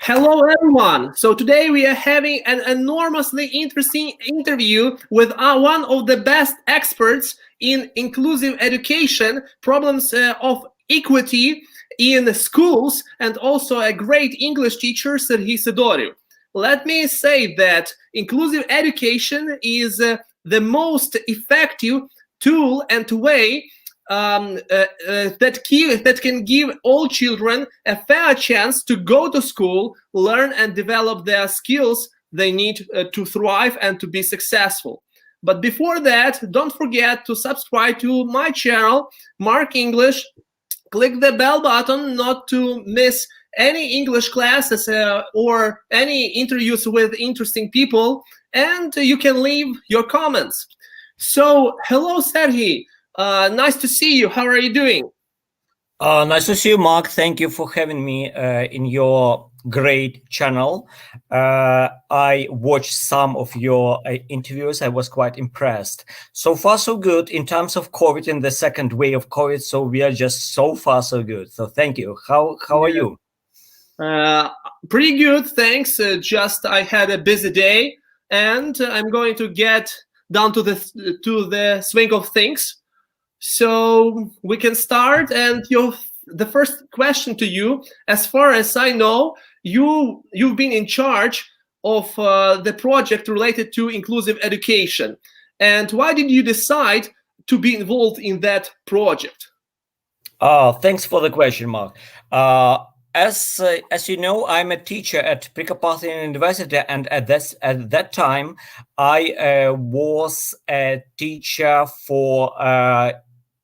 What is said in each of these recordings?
Hello, everyone. So today we are having an enormously interesting interview with one of the best experts in inclusive education, problems of equity in schools, and also a great English teacher, Sergii Sydoriv. Let me say that inclusive education is the most effective tool and way that can give all children a fair chance to go to school, learn and develop their skills they need to thrive and to be successful. But before that, don't forget to subscribe to my channel, Mark English. Click the bell button not to miss any English classes or any interviews with interesting people, and you can leave your comments. So, hello, Sergii. Nice to see you. How are you doing? Nice to see you, Mark. Thank you for having me in your great channel. I watched some of your interviews. I was quite impressed. So far, so good in terms of COVID and the second wave of COVID. So we are just so far, so good. So thank you. How are you? Pretty good, thanks. Just I had a busy day, and I'm going to get down to the swing of things. So we can start, and the first question to you, as far as I know, you've been in charge of the project related to inclusive education. And why did you decide to be involved in that project? Thanks for the question, Mark. As you know, I'm a teacher at Prikopathin University, and at that time, I was a teacher for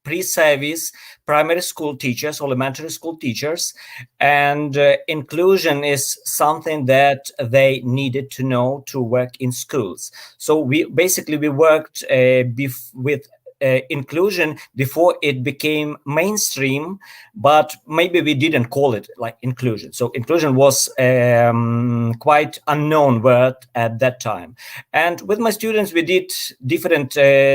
pre-service primary school teachers, elementary school teachers, and inclusion is something that they needed to know to work in schools. So we worked with inclusion before it became mainstream, but maybe we didn't call it like inclusion. So inclusion was quite unknown word at that time. And with my students, we did different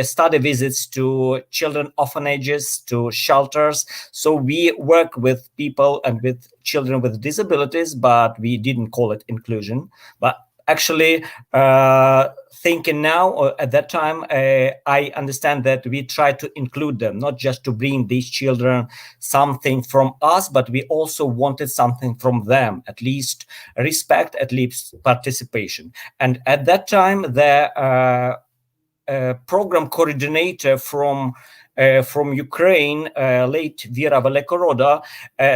study visits to children orphanages, to shelters. So we work with people and with children with disabilities, but we didn't call it inclusion. But actually, thinking now or at that time, I understand that we try to include them, not just to bring these children something from us, but we also wanted something from them, at least respect, at least participation. And at that time, the program coordinator from Ukraine, late Vera Velekoroda,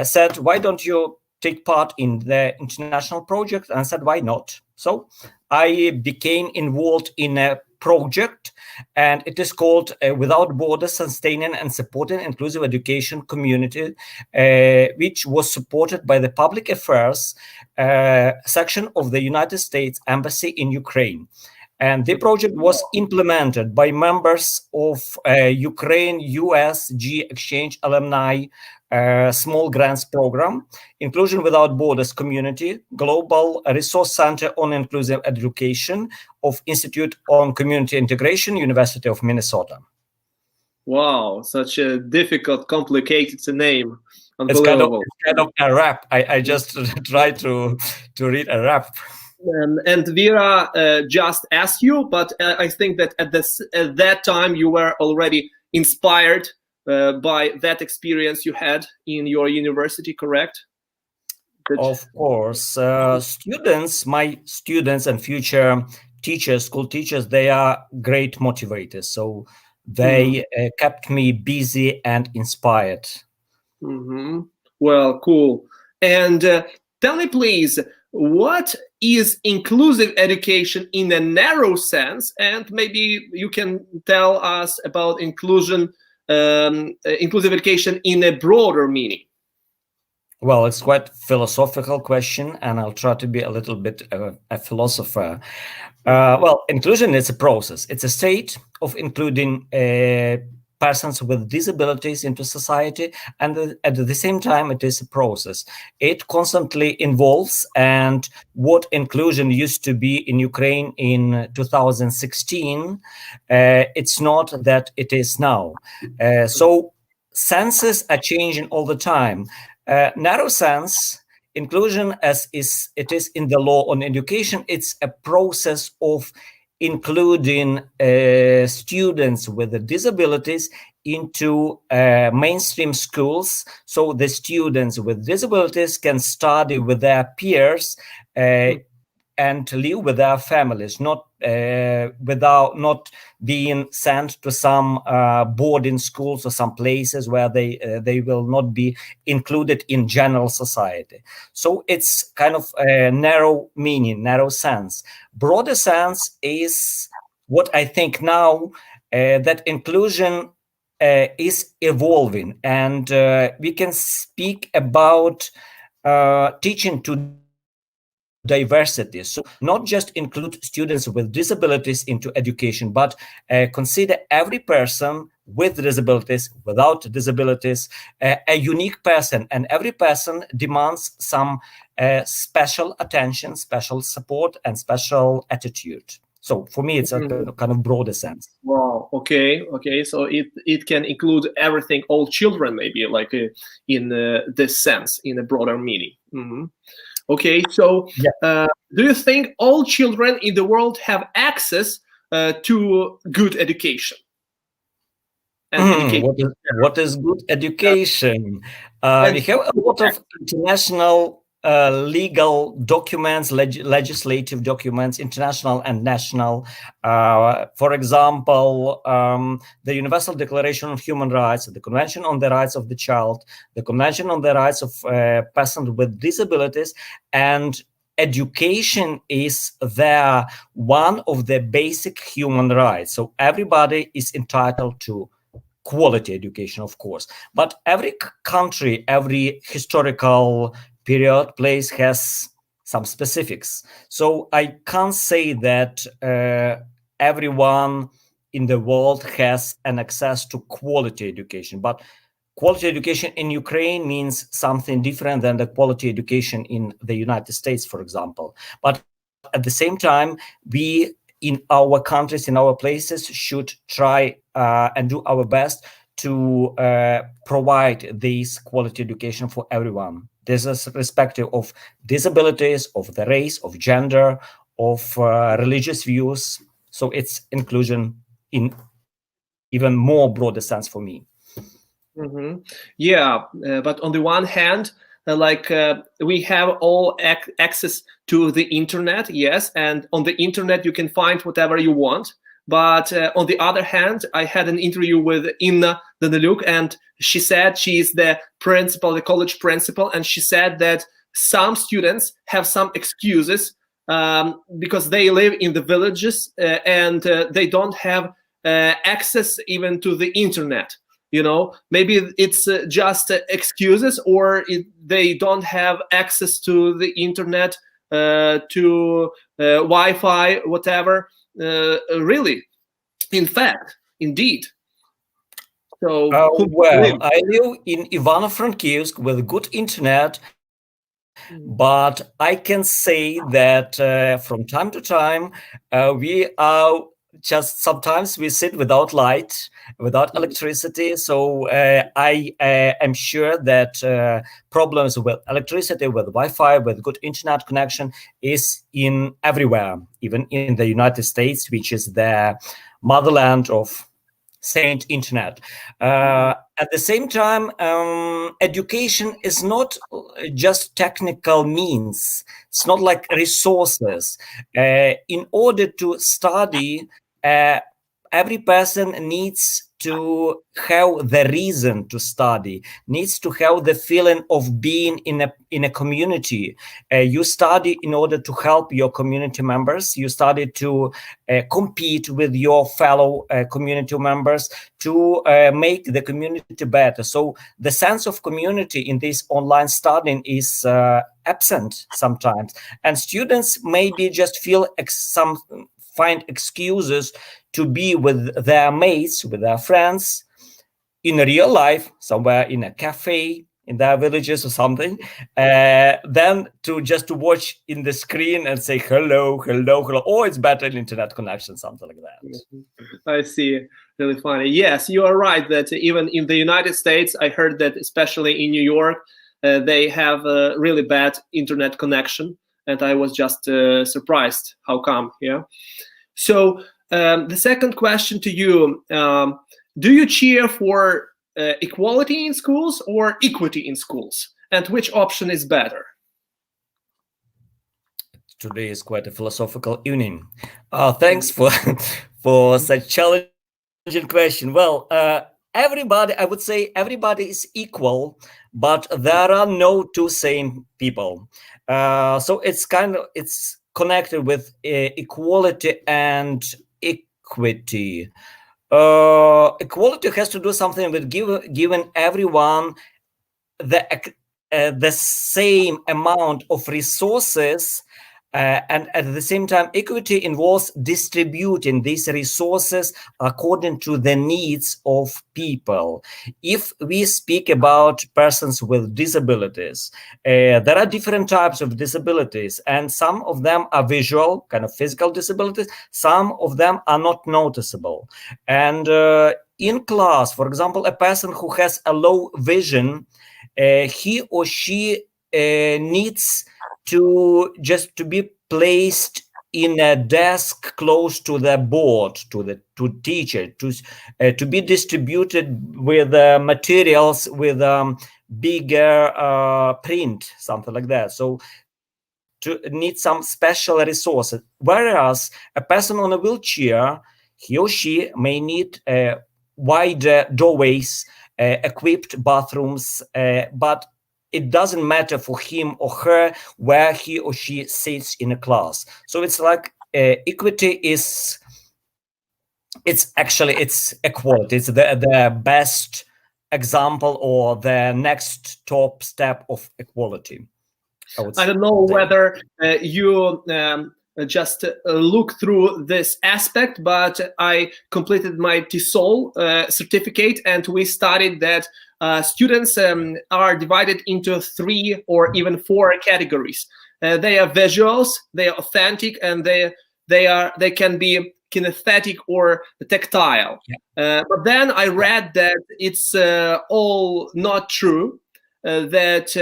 said, "Why don't you take part in the international project?" And I said, "Why not?" So I became involved in a project, and it is called Without Borders, Sustaining and Supporting Inclusive Education Community, which was supported by the Public Affairs section of the United States Embassy in Ukraine. And the project was implemented by members of Ukraine-US Exchange Alumni Small Grants Program, Inclusion Without Borders Community, Global Resource Center on Inclusive Education of Institute on Community Integration, University of Minnesota. Wow, such a difficult, complicated name. It's kind of a rap. I just try to read a rap. And Vera just asked you, but I think that at that time you were already inspired by that experience you had in your university, correct? Of course. My students and future teachers, school teachers, they are great motivators. So they kept me busy and inspired. Well, cool. And tell me, please, what is inclusive education in a narrow sense? And maybe you can tell us about inclusive education in a broader meaning. Well, it's quite a philosophical question, and I'll try to be a little bit a philosopher. Well, inclusion is a process. It's a state of including persons with disabilities into society, and at the same time, it is a process. It constantly evolves, and what inclusion used to be in Ukraine in 2016, it's not that it is now. So senses are changing all the time. Narrow sense inclusion, as it is in the law on education, it's a process of including students with disabilities into mainstream schools, so the students with disabilities can study with their peers and live with their families, not being sent to some boarding schools or some places where they will not be included in general society. So it's kind of a narrow meaning, narrow sense. Broader sense is what I think now, that inclusion is evolving, and we can speak about teaching to diversity. So not just include students with disabilities into education, but consider every person with disabilities, without disabilities, a unique person, and every person demands some special attention, special support, and special attitude. So for me, it's a kind of broader sense. Wow. Okay. Okay. So it can include everything, all children, maybe like in this sense, in a broader meaning. Okay. So, do you think all children in the world have access to good education? And What is good education? and We have a lot of international legal documents, legislative documents, international and national. For example, the Universal Declaration of Human Rights, the Convention on the Rights of the Child, the Convention on the Rights of Persons with Disabilities, and education is there one of the basic human rights. So everybody is entitled to quality education, of course, but every country, every historical period, place has some specifics. So I can't say that everyone in the world has an access to quality education, but quality education in Ukraine means something different than the quality education in the United States, for example. But at the same time, we in our countries, in our places, should try and do our best to provide this quality education for everyone. This is irrespective of disabilities, of the race, of gender, of religious views. So it's inclusion in even more broader sense for me. Yeah, but on the one hand, we have all access to the internet, yes, and on the internet you can find whatever you want. But on the other hand, I had an interview with Inna Daniluk, and she said she is the principal, the college principal, and she said that some students have some excuses because they live in the villages and they don't have access even to the internet. Maybe it's just excuses, or they don't have access to the internet, to Wi-Fi, whatever. Really, in fact, indeed. So, well, I live in Ivano-Frankivsk with good internet, but I can say that from time to time we are just sometimes we sit without light, without electricity. So I am sure that problems with electricity, with Wi-Fi, with good internet connection is in everywhere, even in the United States, which is the motherland of Saint Internet. At the same time, education is not just technical means. It's not like resources. In order to study, every person needs to have the reason to study, needs to have the feeling of being in a community. You study in order to help your community members. You study to compete with your fellow community members to make the community better. So the sense of community in this online studying is absent sometimes, and students maybe just feel find excuses to be with their mates, with their friends in real life, somewhere in a cafe, in their villages or something, then to watch in the screen and say hello, hello, hello. Oh, it's better internet connection, something like that. I see. Really funny. Yes, you are right that even in the United States, I heard that especially in New York, they have a really bad internet connection, and I was just surprised how come. Yeah. So the second question to you: do you cheer for equality in schools or equity in schools, and which option is better? Today is quite a philosophical evening. Thanks for such challenging question. Well, everybody, I would say everybody is equal, but there are no two same people. So it's connected with equality and equity. Equality has to do something with giving everyone the same amount of resources, and at the same time, equity involves distributing these resources according to the needs of people. If we speak about persons with disabilities, there are different types of disabilities, and some of them are visual, kind of physical disabilities. Some of them are not noticeable. And in class, for example, a person who has a low vision, he or she needs to be placed in a desk close to the board, to teacher, to be distributed with materials with bigger print, something like that. So to need some special resources. Whereas a person on a wheelchair, he or she may need wider doorways, equipped bathrooms, but it doesn't matter for him or her where he or she sits in a class. So it's like equity is, it's equality. It's the best example or the next top step of equality, I don't know whether you just look through this aspect, but I completed my TESOL certificate, and we studied that students are divided into 3 or even 4 categories. They are visuals, they are authentic, and they can be kinesthetic or tactile. Yeah. But then I read that it's all not true. That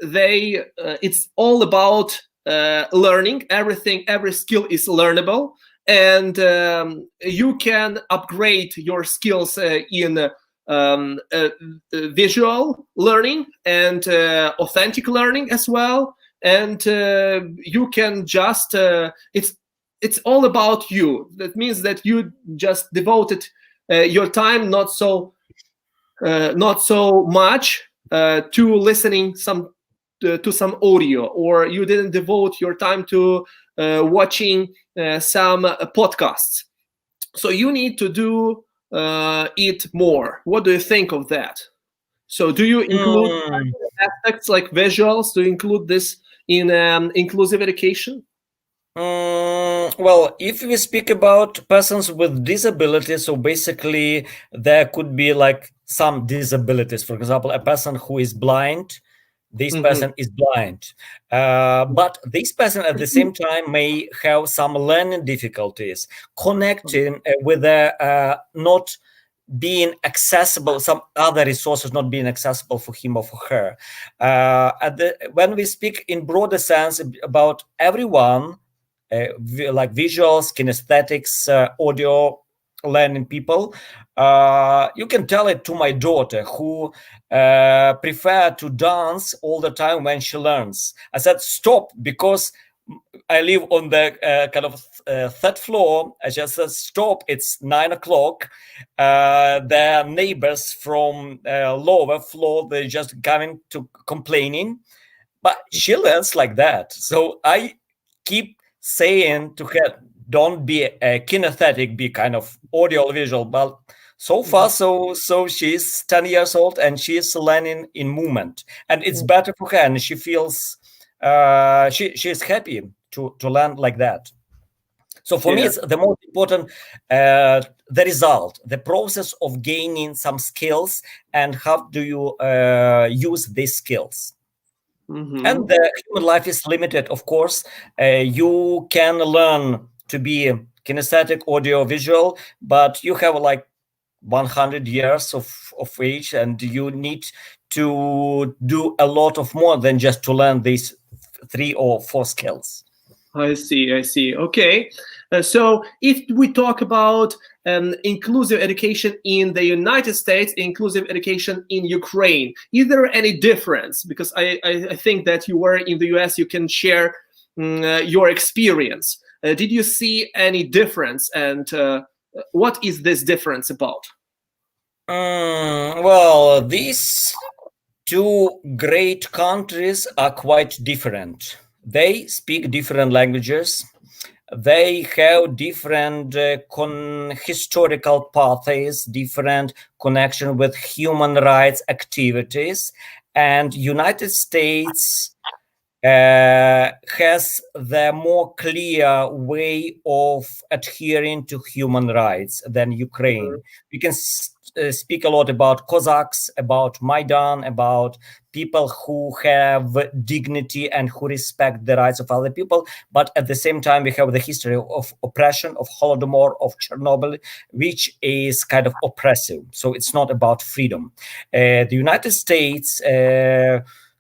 it's all about learning. Every skill is learnable, and you can upgrade your skills in visual learning and authentic learning as well. And you can just it's all about you. That means that you just devoted your time not so much to listening to some audio, or you didn't devote your time to watching some podcasts. So you need to do it more. What do you think of that? So do you include aspects like visuals? Do you include this in inclusive education? Well, if we speak about persons with disabilities, so basically there could be like some disabilities. For example, a person who is blind, this person is blind, but this person at the same time may have some learning difficulties, connecting with not being accessible, some other resources not being accessible for him or for her. When we speak in broader sense about everyone, like visuals, kinesthetics, audio learning people, you can tell it to my daughter, who prefer to dance all the time when she learns. I said, stop, because I live on the kind of 3rd floor. I just said, stop, it's 9 o'clock. The neighbors from lower floor, they're just coming to complaining, but she learns like that. So I keep saying to her, don't be a kinesthetic, be kind of audio visual. But so far, so she's 10 years old and she's learning in movement, and it's better for her, and she feels she's happy to learn like that. So for me, it's the most important, the result, the process of gaining some skills, and how do you use these skills. And the human life is limited, of course. You can learn to be kinesthetic, audio, visual, but you have like 100 years of age, and you need to do a lot of more than just to learn these 3 or 4 skills. I see. Okay. So if we talk about inclusive education in the United States, inclusive education in Ukraine, is there any difference? Because I think that you were in the US, you can share your experience. Did you see any difference, and what is this difference about? Well, these 2 great countries are quite different. They speak different languages. They have different historical paths, different connection with human rights activities, and United States has the more clear way of adhering to human rights than Ukraine. We can speak a lot about Cossacks, about Maidan, about people who have dignity and who respect the rights of other people. But at the same time, we have the history of oppression, of Holodomor, of Chernobyl, which is kind of oppressive. So it's not about freedom. The United States,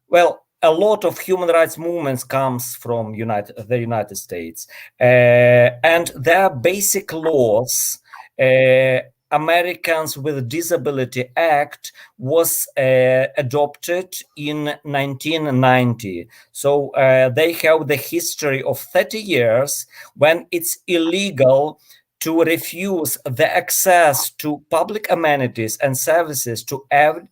well, a lot of human rights movements comes from the United States, and their basic laws, Americans with Disability Act, was adopted in 1990. So they have the history of 30 years when it's illegal to refuse the access to public amenities and services to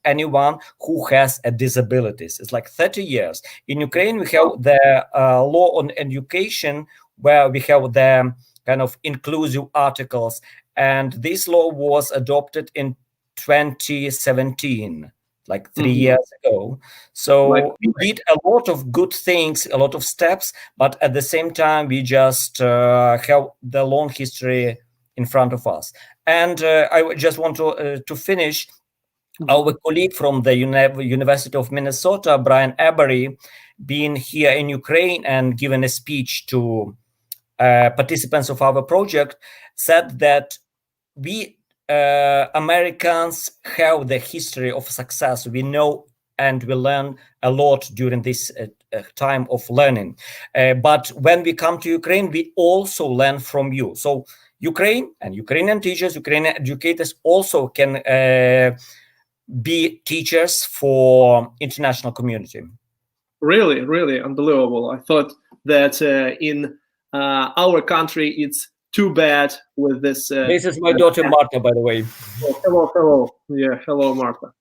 anyone who has a disabilities. It's like 30 years. In Ukraine, we have the law on education, where we have the kind of inclusive articles. And this law was adopted in 2017, like 3 years ago. So we did a lot of good things, a lot of steps, but at the same time, we just have the long history in front of us. And I just want to finish. Our colleague from the University of Minnesota, Brian Avery, being here in Ukraine and given a speech to participants of our project, said that we Americans have the history of success. We know and we learn a lot during this time of learning. But when we come to Ukraine, we also learn from you. So Ukraine and Ukrainian teachers, Ukrainian educators also can be teachers for international community. Really unbelievable. I thought that in our country it's too bad with this. This is my daughter Marta, by the way. Oh, hello. Yeah, hello, Marta.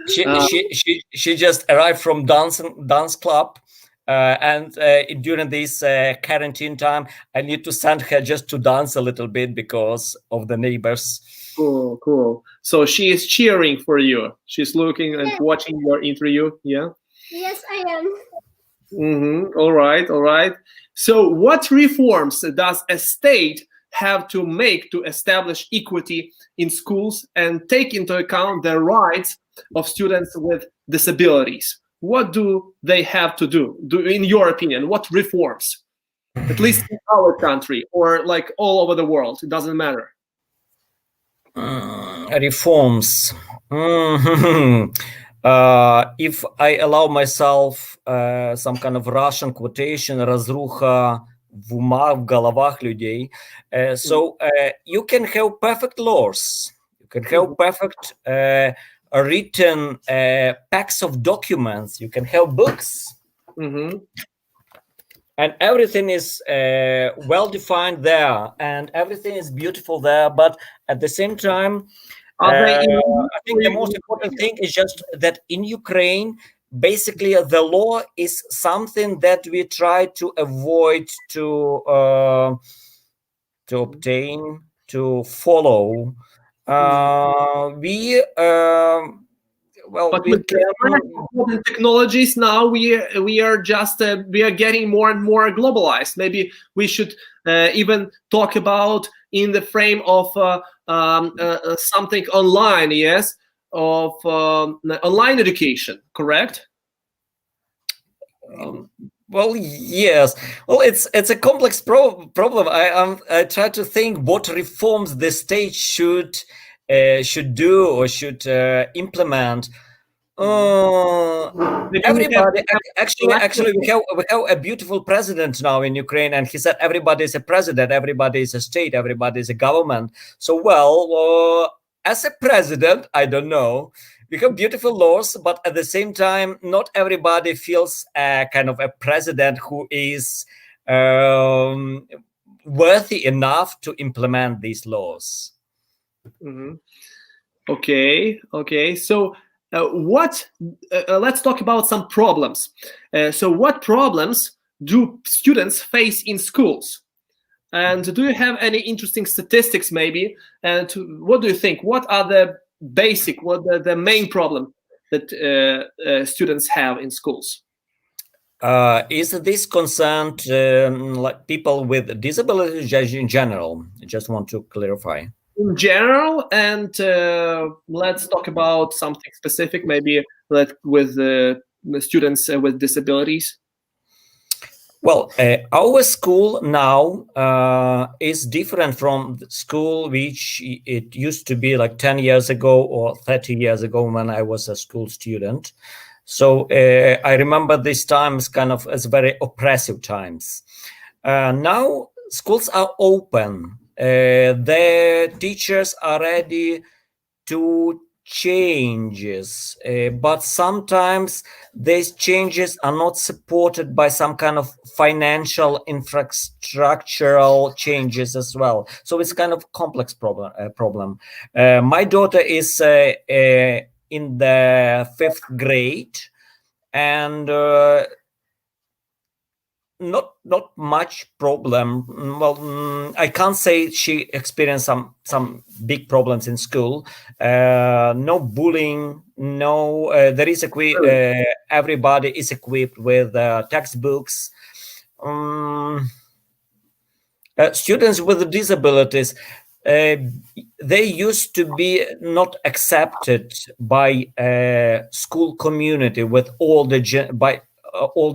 She just arrived from dance club, and during this quarantine time, I need to send her just to dance a little bit because of the neighbors. Cool. So she is cheering for you. She's looking and watching your interview. Yeah. Yes, I am. All right. So what reforms does a state have to make to establish equity in schools and take into account the rights of students with disabilities? What do they have to do? In your opinion, what reforms? At least in our country or like all over the world, it doesn't matter. Reforms. If I allow myself some kind of Russian quotation, разруха в умах, в головах людей. So you can have perfect laws. You can have perfect written packs of documents. You can have books. And everything is well defined there, and everything is beautiful there. But at the same time, I think the most important thing is just that in Ukraine, basically the law is something that we try to avoid to obtain, to follow. But with modern technologies now, we are just we are getting more and more globalized. Maybe we should even talk about in the frame of something online, yes, of online education, correct? Well, yes. Well, it's a complex problem. I try to think what reforms the state should should do or should implement. Maybe Everybody, actually, elected- we have a beautiful president now in Ukraine, and he said everybody is a president, everybody is a state, everybody is a government. So, well, as a president, I don't know. We have beautiful laws, but at the same time, not everybody feels kind of a president who is worthy enough to implement these laws. Mhm. Okay. So, let's talk about some problems. So, what problems do students face in schools? And do you have any interesting statistics, maybe? And what do you think? What are the main problem that students have in schools? Is this concerned like people with disabilities in general? I just want to clarify. In general, and let's talk about something specific, maybe with the students with disabilities. Well, our school now is different from the school which it used to be like 10 years ago or 30 years ago when I was a school student. So I remember these times kind of as very oppressive times. Now schools are open. The teachers are ready to changes, but sometimes these changes are not supported by some kind of financial infrastructural changes as well. So it's kind of complex problem. My daughter is in the 5th grade, and not much problem. Well, I can't say she experienced some big problems in school. No bullying. No, there is everybody is equipped with textbooks. Students with disabilities, they used to be not accepted by school community with all the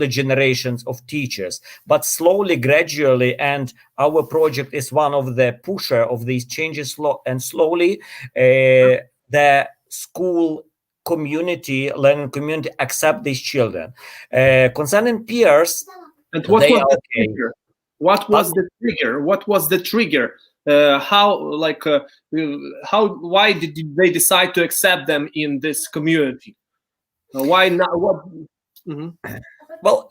generations of teachers, but slowly, gradually, and our project is one of the pusher of these changes, and slowly the school community, learning community, accept these children. Concerning peers, And what they was are the okay. trigger? What was the trigger? What was the trigger? Why did they decide to accept them in this community? Why not? What? Mhm. Well,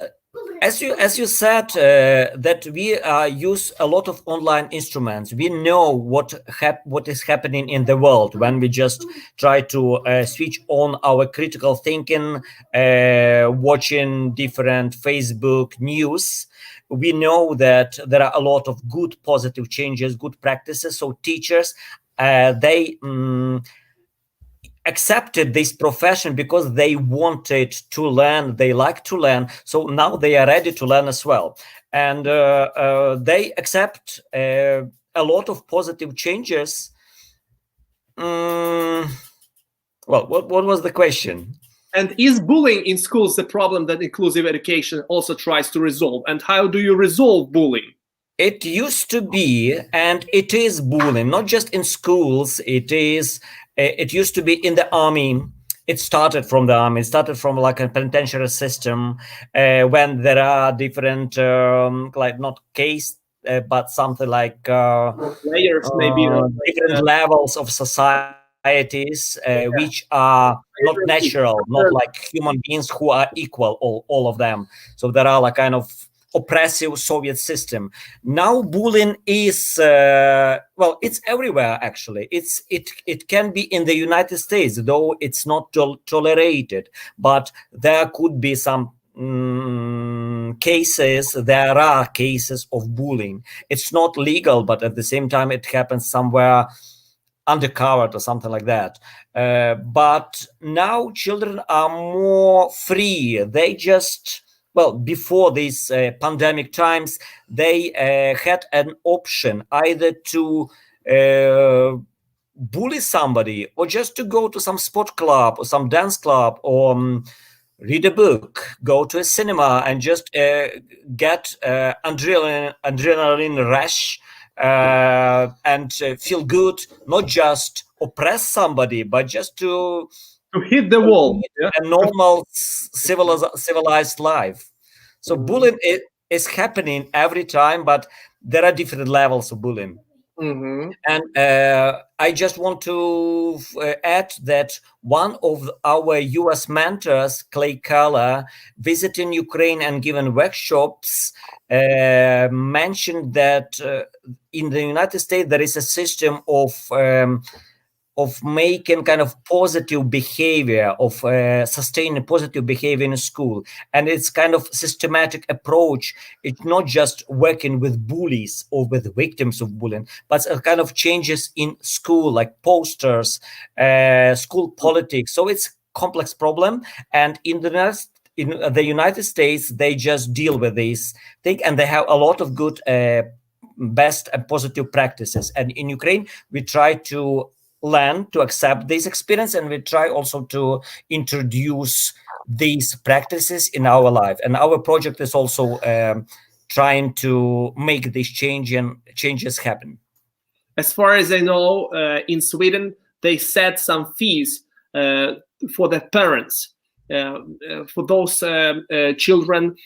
as you said, that we use a lot of online instruments. We know what is happening in the world when we just try to switch on our critical thinking, watching different Facebook news. We know that there are a lot of good, positive changes, good practices. So teachers, they accepted this profession because they wanted to learn, they like to learn, so now they are ready to learn as well, and they accept a lot of positive changes. Well, what was the question? And is bullying in schools the problem that inclusive education also tries to resolve? And how do you resolve bullying? It used to be, and it is bullying, not just in schools. It used to be in the army. It started from the army. It started from like a penitentiary system, when there are different, like not case, but something like Layers, maybe. different levels of societies, which are not natural, not like human beings who are equal, all of them. So there are like kind of oppressive Soviet system. Now bullying is well, it's everywhere actually. It can be in the United States, though it's not tolerated, but there could be some cases. There are cases of bullying. It's not legal, but at the same time it happens somewhere undercovered or something like that. But now children are more free. They just, well, before these pandemic times, they had an option either to bully somebody, or just to go to some sport club or some dance club, or read a book, go to a cinema, and just get adrenaline rush, and feel good, not just oppress somebody, but just to hit the wall. Yeah. a normal civilized life. So bullying is happening every time, but there are different levels of bullying. Mm-hmm. And I just want to add that one of our US mentors, Clay Kala, visiting Ukraine and giving workshops, mentioned that in the United States there is a system of making kind of positive behavior, of sustaining positive behavior in school. And it's kind of systematic approach. It's not just working with bullies or with victims of bullying, but a kind of changes in school, like posters, school politics. So it's complex problem. And in the United States, they just deal with this thing, and they have a lot of good best and positive practices. And in Ukraine, we try to learn to accept this experience, and we try also to introduce these practices in our life. And our project is also trying to make these changes happen. As far as I know, in Sweden, they set some fees for the parents, for those children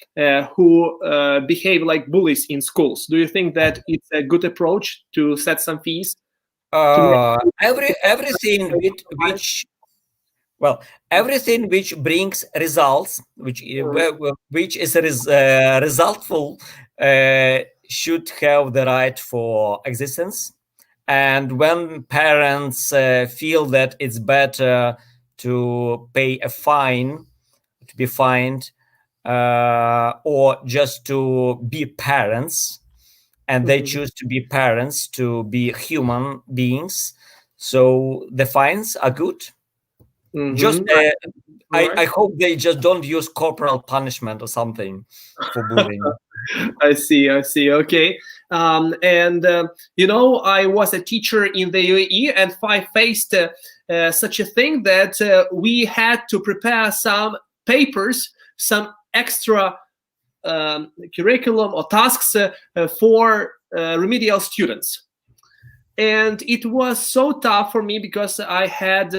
who behave like bullies in schools. Do you think that it's a good approach to set some fees? Everything which brings results, which is resultful, should have the right for existence. And when parents feel that it's better to pay a fine, to be fined, or just to be parents, and they choose to be parents, to be human beings, so the fines are good. Just I hope they just don't use corporal punishment or something for bullying. I see. Okay. I was a teacher in the UAE, and I faced such a thing that we had to prepare some papers, some extra curriculum or tasks for remedial students. And it was so tough for me because I had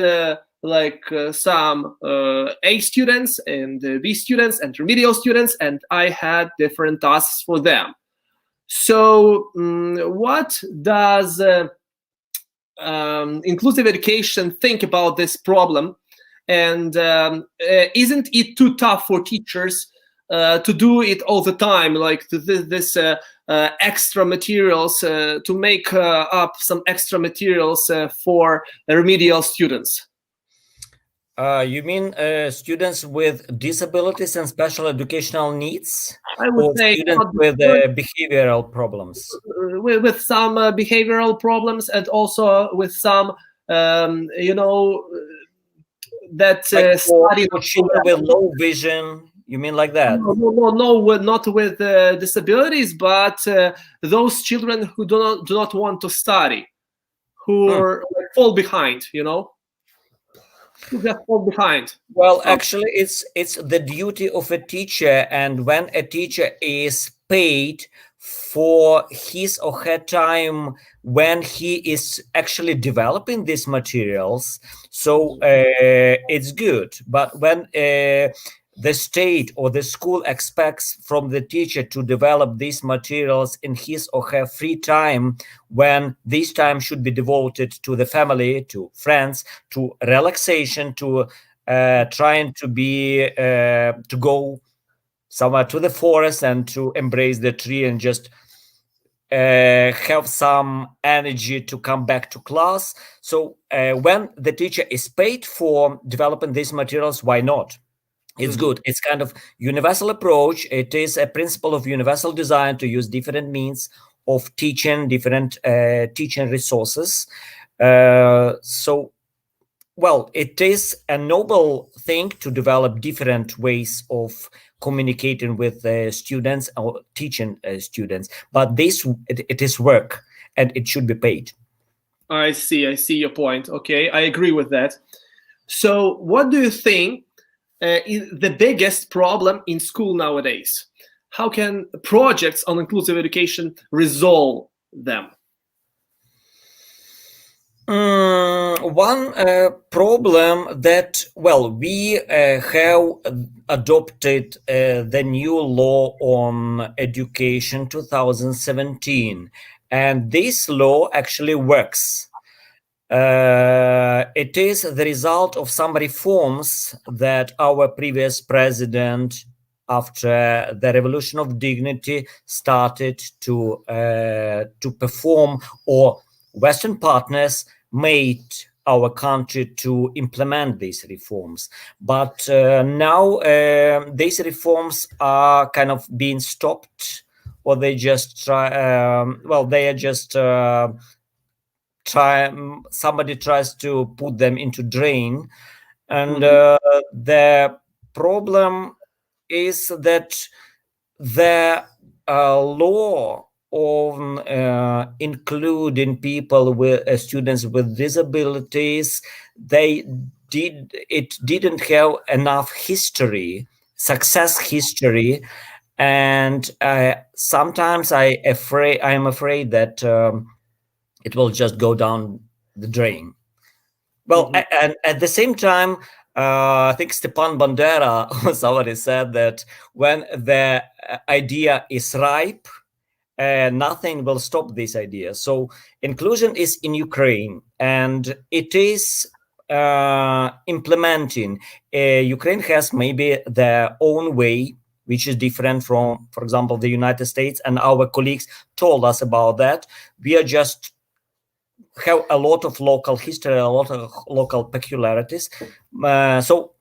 some A students and B students and remedial students, and I had different tasks for them. So what does inclusive education think about this problem? And isn't it too tough for teachers to do it all the time, like this extra materials, to make up some extra materials for remedial students? You mean students with disabilities and special educational needs? I would say students with behavioral problems? With some behavioral problems, and also with some, that study for children with low vision. You mean like that? No, not with disabilities, but those children who do not want to study, who fall behind, who just fall behind. Well, actually, it's the duty of a teacher, and when a teacher is paid for his or her time when he is actually developing these materials, so it's good. But when the state or the school expects from the teacher to develop these materials in his or her free time, when this time should be devoted to the family, to friends, to relaxation, to trying to go somewhere to the forest and to embrace the tree and just have some energy to come back to class. So when the teacher is paid for developing these materials, why not? It's good. It's kind of universal approach. It is a principle of universal design to use different means of teaching, different teaching resources. So, well, it is a noble thing to develop different ways of communicating with students or teaching students. But it is work, and it should be paid. I see your point. Okay, I agree with that. So what do you think is the biggest problem in school nowadays? How can projects on inclusive education resolve them? One problem that, well, we have adopted the new law on education 2017, and this law actually works. It is the result of some reforms that our previous president, after the Revolution of Dignity, started to perform, or Western partners made our country to implement these reforms. But now these reforms are kind of being stopped, or they just they are just somebody tries to put them into drain, and the problem is that the law on including people with students with disabilities, it didn't have enough success history, and sometimes I'm afraid that it will just go down the drain. Well, and at the same time, I think Stepan Bandera somebody said that when the idea is ripe, nothing will stop this idea. So inclusion is in Ukraine, and it is implementing. Ukraine has maybe their own way, which is different from, for example, the United States, and our colleagues told us about that. We are just have a lot of local history, a lot of local peculiarities. So,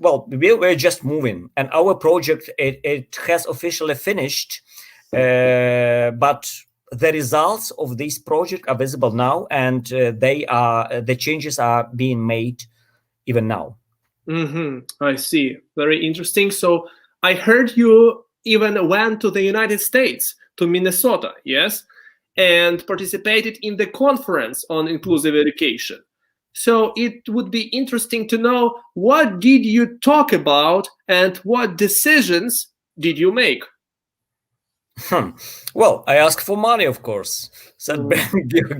well, we're just moving, and our project it has officially finished, but the results of this project are visible now, and the changes are being made even now. I see. Very interesting. So I heard you even went to the United States, to Minnesota, yes, and participated in the conference on inclusive education. So it would be interesting to know, what did you talk about and what decisions did you make? Well, I asked for money, of course. Said,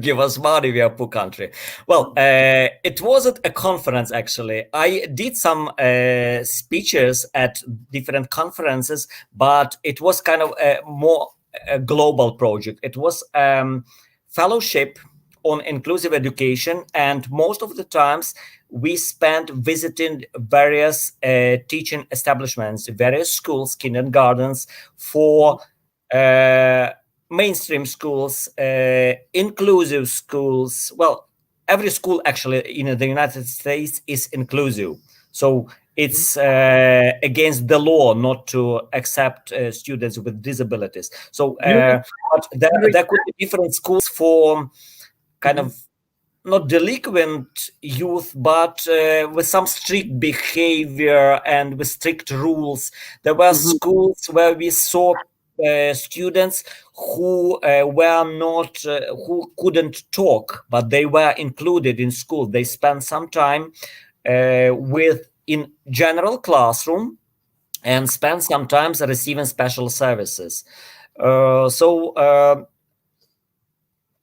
give us money, we are a poor country. Well, it wasn't a conference, actually. I did some speeches at different conferences, but it was kind of a global project. It was fellowship on inclusive education, and most of the times we spent visiting various teaching establishments, various schools, kindergartens, for mainstream schools, inclusive schools. Well, every school actually in the United States is inclusive. So it's against the law not to accept students with disabilities. So but there could be different schools for kind of not delinquent youth, but with some strict behavior and with strict rules. There were schools where we saw students who who couldn't talk, but they were included in school. They spent some time in general classroom and spent some time receiving special services.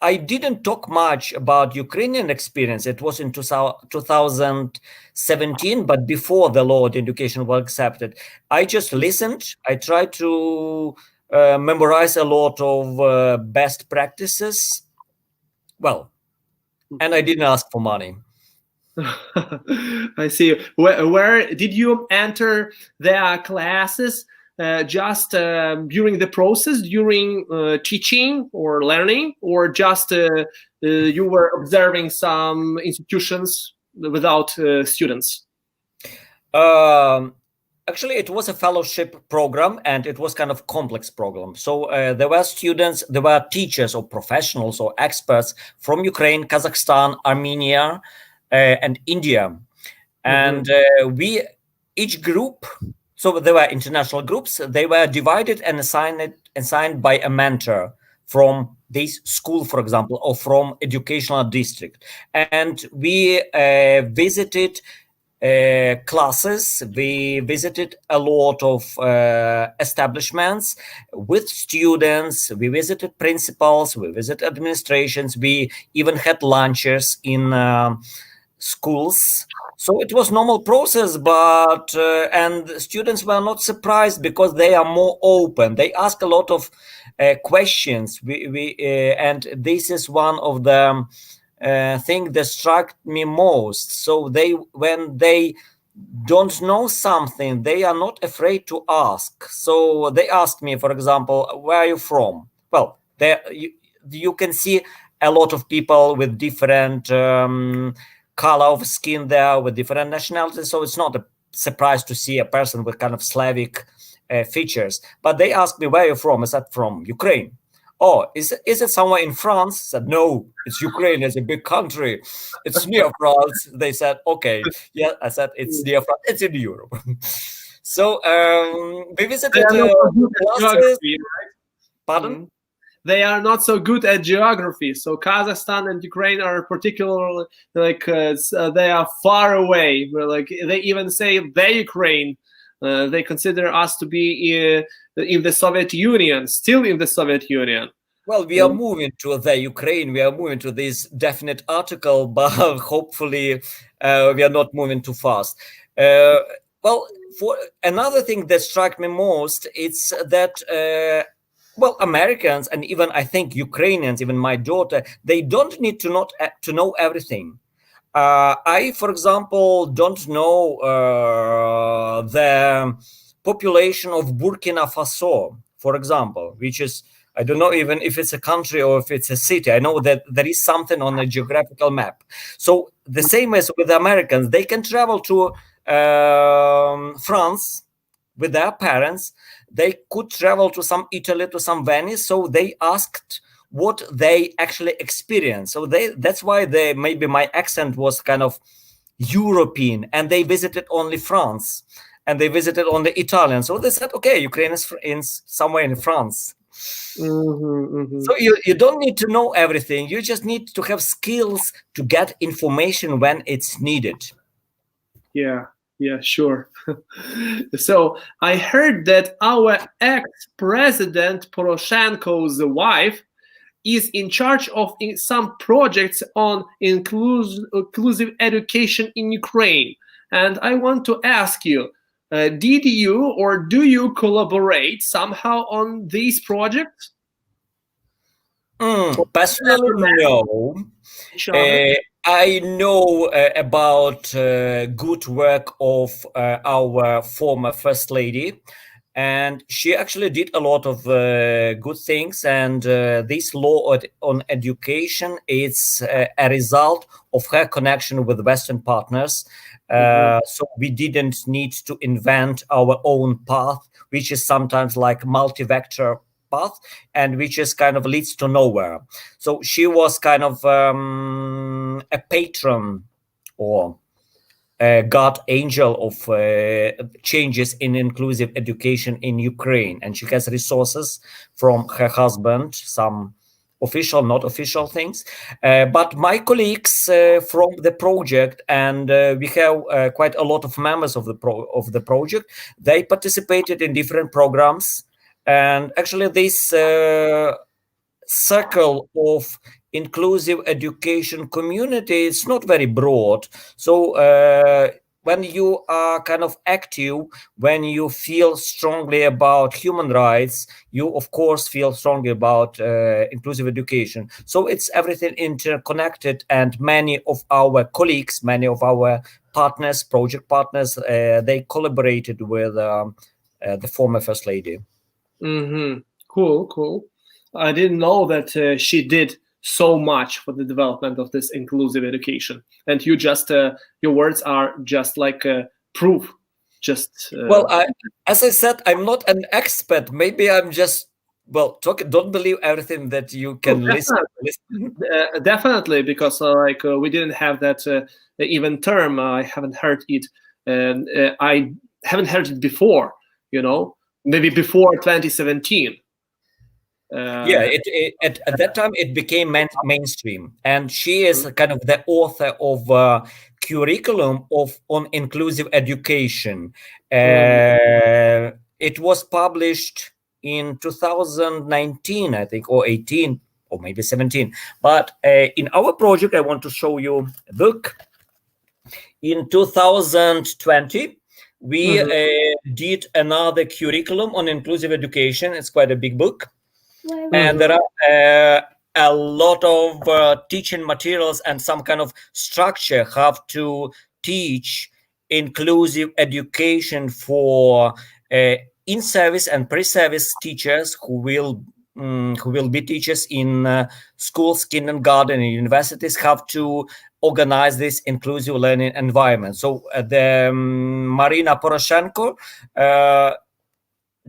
I didn't talk much about Ukrainian experience. It was in 2017, but before the law on education was accepted. I just listened. I tried to memorize a lot of best practices. Well, and I didn't ask for money. I see. Where did you enter their classes? Just during the process, during teaching or learning, or just you were observing some institutions without students? Actually, it was a fellowship program, and it was kind of complex program. So there were students, there were teachers or professionals or experts from Ukraine, Kazakhstan, Armenia, and India. And each group, so there were international groups, they were divided and assigned by a mentor from this school, for example, or from educational district. And we visited classes. We visited a lot of establishments with students. We visited principals. We visited administrations. We even had lunches in schools. So it was normal process, but and students were not surprised because they are more open. They ask a lot of questions. And this is one of the thing that struck me most. So when they don't know something, they are not afraid to ask. So they asked me, for example, where are you from? Well, you can see a lot of people with different color of skin there, with different nationalities. So it's not a surprise to see a person with kind of Slavic features. But they asked me, where are you from? I said, from Ukraine. Oh, is it somewhere in France? I said, no, it's Ukraine. It's a big country. It's near France. They said, okay. Yeah, I said, it's near France. It's in Europe. So we visited classes. Pardon? They are not so good at geography. So Kazakhstan and Ukraine are particularly they are far away. Like they even say the Ukraine. They consider us to be in the Soviet Union, still in the Soviet Union. Well, we are moving to the Ukraine. We are moving to this definite article, but hopefully we are not moving too fast. Well, for another thing that struck me most, it's that Americans and even I think Ukrainians, even my daughter, they don't need to know everything. I, for example, don't know the population of Burkina Faso, for example, which is, I don't know even if it's a country or if it's a city. I know that there is something on a geographical map. So the same as with the Americans, they can travel to France with their parents. They could travel to some Italy, to some Venice. So they asked what they actually experienced. So that's why maybe my accent was kind of European, and they visited only France and they visited only Italian. So they said, okay, Ukraine is somewhere in France. So you don't need to know everything. You just need to have skills to get information when it's needed. Yeah, sure. So I heard that our ex-president Poroshenko's wife is in charge of some projects on inclusive education in Ukraine. And I want to ask you, did you or do you collaborate somehow on these projects? Personally, no. I know about good work of our former First Lady, and she actually did a lot of good things. And this law on education is a result of her connection with Western partners. So we didn't need to invent our own path, which is sometimes like multi-vector path and which is kind of leads to nowhere. So she was kind of a patron or a god angel of changes in inclusive education in Ukraine, and she has resources from her husband, some official, not official things, but my colleagues from the project, and we have quite a lot of members of the project. They participated in different programs, and actually this circle of inclusive education community is not very broad. So when you are kind of active, when you feel strongly about human rights, you of course feel strongly about inclusive education. So it's everything interconnected, and many of our colleagues, many of our partners, project partners, they collaborated with the former First Lady. Cool. I didn't know that she did so much for the development of this inclusive education, and you just your words are just like proof. Well, as I said, I'm not an expert. Maybe I'm just don't believe everything that you can listen. Definitely, because we didn't have that even term. I haven't heard it, and I haven't heard it before. Maybe before 2017. Yeah, at that time it became mainstream, and she is kind of the author of curriculum on inclusive education. It was published in 2019, I think, or 18, or maybe 17. But in our project, I want to show you a book. In 2020, we did another curriculum on inclusive education. It's quite a big book. And there are a lot of teaching materials and some kind of structure have to teach inclusive education for in-service and pre-service teachers who will be teachers in schools, kindergarten, and universities have to organize this inclusive learning environment. So the Marina Poroshenko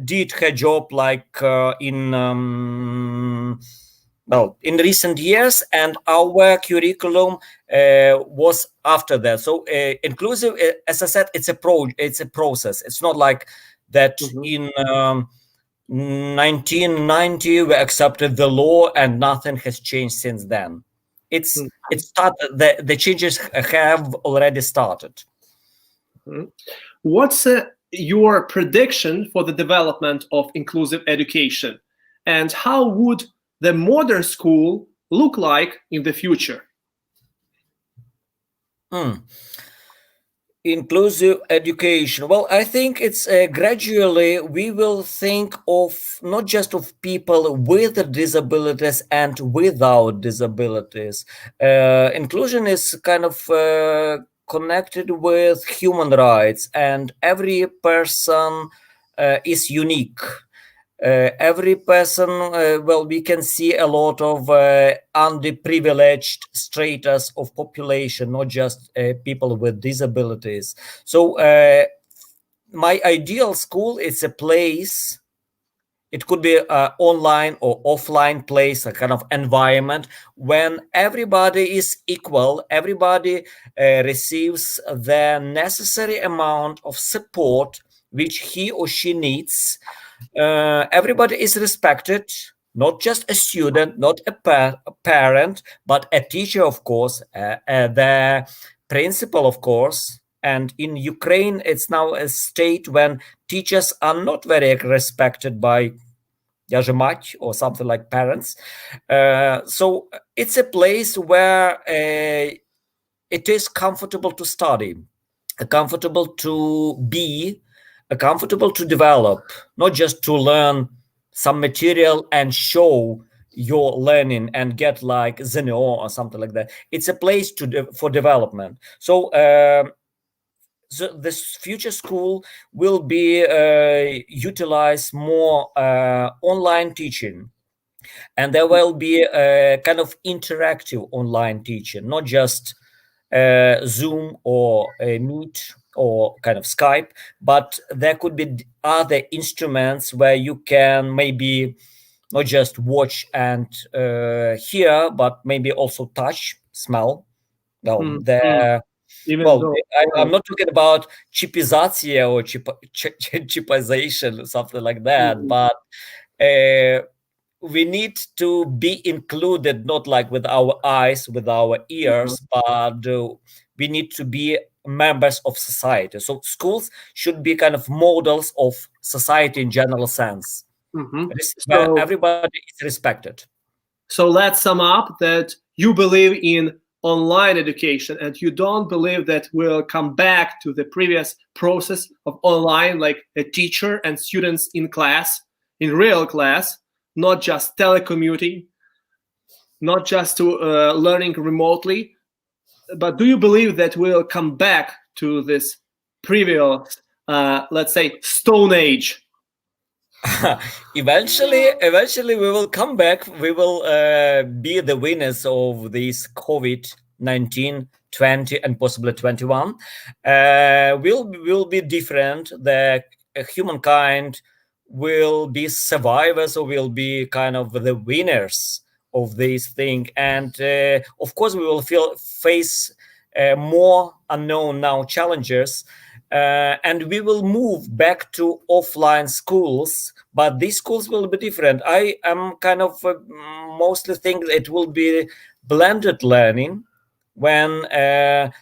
did her job like in recent years, and our curriculum was after that. So inclusive, as I said, it's a process. It's not like that in 1990 we accepted the law and nothing has changed since then. It started. The changes have already started. What's your prediction for the development of inclusive education, and how would the modern school look like in the future? Inclusive education. Well, I think it's gradually we will think of not just of people with disabilities and without disabilities. Inclusion is kind of connected with human rights, and every person is unique. Every person, we can see a lot of underprivileged stratus of population, not just people with disabilities. So my ideal school is a place, it could be an online or offline place, a kind of environment when everybody is equal, everybody receives the necessary amount of support which he or she needs. Everybody is respected, not just a student, not a parent, but a teacher, of course, the principal, of course. And in Ukraine, it's now a state when teachers are not very respected by Yajamach or something like parents. So it's a place where it is comfortable to study, comfortable to be, comfortable to develop, not just to learn some material and show your learning and get like Zeno or something like that. It's a place for development. So this future school will be utilize more online teaching, and there will be a kind of interactive online teaching, not just Zoom or Meet or kind of Skype, but there could be other instruments where you can maybe not just watch and hear, but maybe also touch, smell. Well, I'm not talking about chipization or chipization, something like that, but we need to be included, not like with our eyes, with our ears, but we need to be members of society. So schools should be kind of models of society in general sense, where everybody is respected. So let's sum up that you believe in online education and you don't believe that we'll come back to the previous process of online, like a teacher and students in class, in real class, not just telecommuting, not just to learning remotely. But do you believe that we'll come back to this previous, let's say, Stone Age? Eventually we will come back. We will be the winners of this COVID-19, 20 and possibly 21. Will be different. The humankind will be survivors, or will be kind of the winners of this thing. And of course we will face more unknown now challenges. and we will move back to offline schools, but these schools will be different. I am kind of mostly think it will be blended learning, when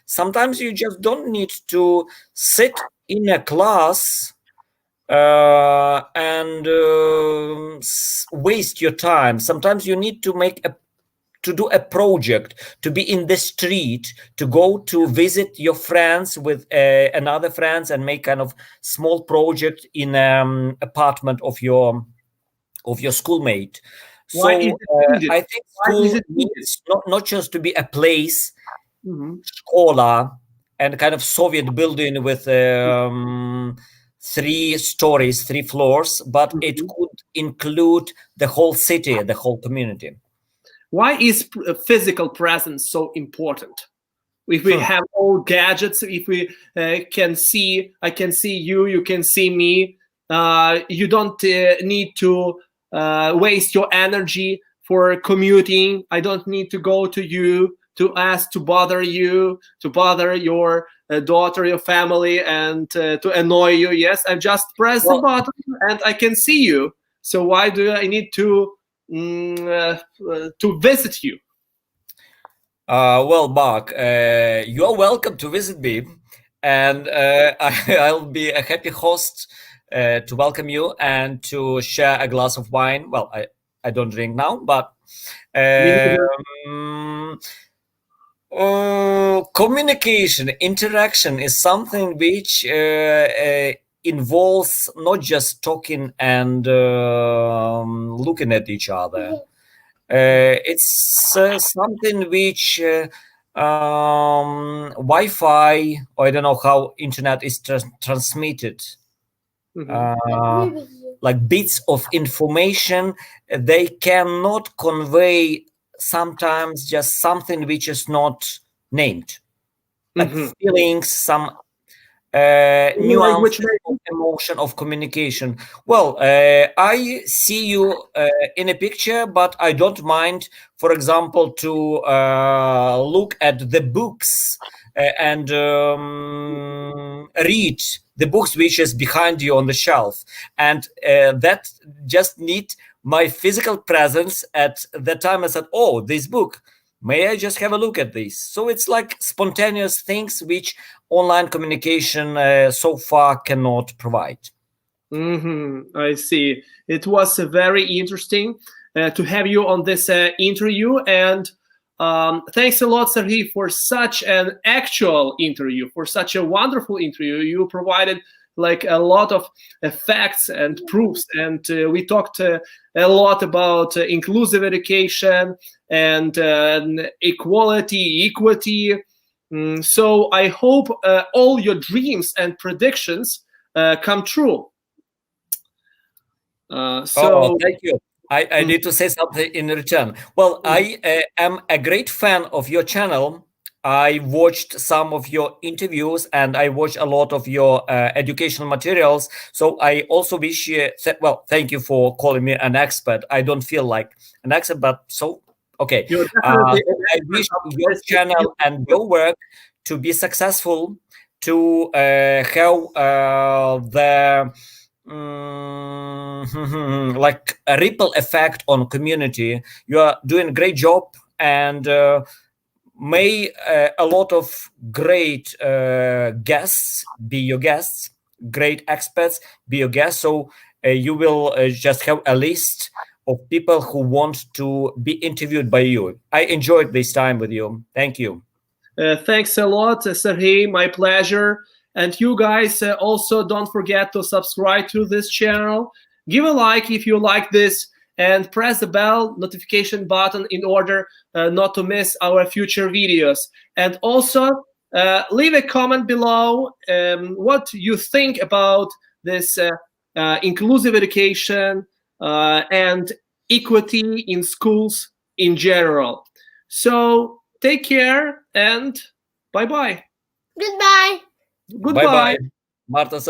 sometimes you just don't need to sit in a class and waste your time. Sometimes you need to do a project, to be in the street, to go to visit your friends with another friends and make kind of small project in apartment of your schoolmate. Why is So it needed? I think Why is school it needed? needs not just to be a place, Mhm. Шкоla, and kind of Soviet building with 3 stories, 3 floors, but it could include the whole city, the whole community. Why is physical presence so important? If we have all gadgets, if we can see, I can see you, you can see me. You don't need to waste your energy for commuting. I don't need to go to you to ask to bother you, to bother your daughter, your family, and to annoy you. Yes, I just press the button and I can see you. So why do I need to visit you? Well, Mark, you are welcome to visit me, and I'll be a happy host to welcome you and to share a glass of wine. Well, I don't drink now, but communication, interaction is something which involves not just talking and looking at each other. It's something which Wi-Fi, or I don't know how internet is transmitted. Like bits of information, they cannot convey sometimes just something which is not named, like feelings, some nuance of emotion, of communication. Well, I see you in a picture, but I don't mind, for example, to look at the books and read the books which is behind you on the shelf, and that just need my physical presence at that time. I said, oh, this book, may I just have a look at this? So it's like spontaneous things which online communication so far cannot provide. I see. It was very interesting to have you on this interview, and thanks a lot, Sergei, for such an actual interview, for such a wonderful interview. You provided like a lot of facts and proofs, and we talked a lot about inclusive education and equality. So I hope all your dreams and predictions come true. Thank you. I need to say something in return. Well, I am a great fan of your channel. I watched some of your interviews and I watched a lot of your educational materials. So I also wish you, well, thank you for calling me an expert. I don't feel like an expert, but so, okay. I wish your channel and your work to be successful, to have the like a ripple effect on community. You are doing a great job, and may a lot of great guests be your guests, great experts be your guests, so you will just have a list of people who want to be interviewed by you. I enjoyed this time with you. Thank you. Thanks a lot, Sergei. My pleasure. And you guys also don't forget to subscribe to this channel. Give a like if you like this, and press the bell notification button in order not to miss our future videos. And also leave a comment below what you think about this inclusive education and equity in schools in general. So take care and bye-bye. Goodbye. Goodbye. Marta says